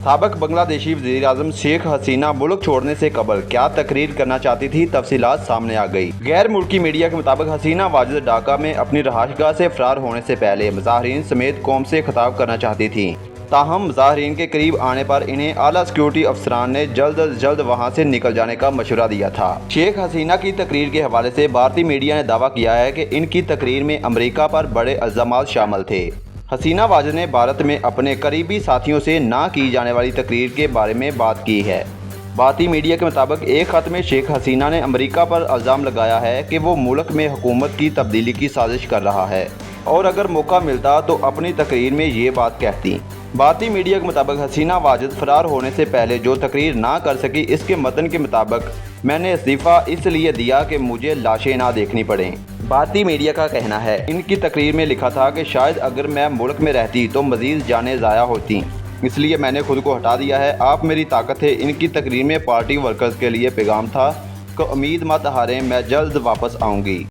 साबिक बांग्लादेशी वज़ीर-ए-आज़म शेख हसीना मुल्क छोड़ने से कबल क्या तकरीर करना चाहती थी, तफसीलात सामने आ गई। गैर मुल्की मीडिया के मुताबिक हसीना वाजिद ढाका में अपनी रहायशगाह से फरार होने से पहले मुज़ाहिरीन समेत कौम से खिताब करना चाहती थी। ताहम मुज़ाहिरीन के करीब आने पर इन्हें आला सिक्योरिटी अफसरान ने जल्द अज जल्द वहाँ से निकल जाने का मशवरा दिया था। शेख हसीना की तकरीर के हवाले से भारतीय मीडिया ने दावा किया है कि इनकी तकरीर में अमरीका पर बड़े इल्ज़ामात शामिल थे। हसीना वाजिद ने भारत में अपने करीबी साथियों से ना की जाने वाली तकरीर के बारे में बात की है। भारतीय मीडिया के मुताबिक एक ख़त में शेख हसीना ने अमेरिका पर इल्ज़ाम लगाया है कि वो मुल्क में हुकूमत की तब्दीली की साजिश कर रहा है और अगर मौका मिलता तो अपनी तकरीर में ये बात कहती। भारतीय मीडिया के मुताबिक हसीना वाजिद फरार होने से पहले जो तकरीर ना कर सकी, इसके मतन के मुताबिक मैंने इस्तीफ़ा इसलिए दिया कि मुझे लाशें ना देखनी पड़ें। भारतीय मीडिया का कहना है इनकी तकरीर में लिखा था कि शायद अगर मैं मुल्क में रहती तो मज़ीद जानें ज़ाया होती, इसलिए मैंने खुद को हटा दिया है। आप मेरी ताकत है। इनकी तकरीर में पार्टी वर्कर्स के लिए पैगाम था कि उम्मीद मत हारें, मैं जल्द वापस आऊँगी।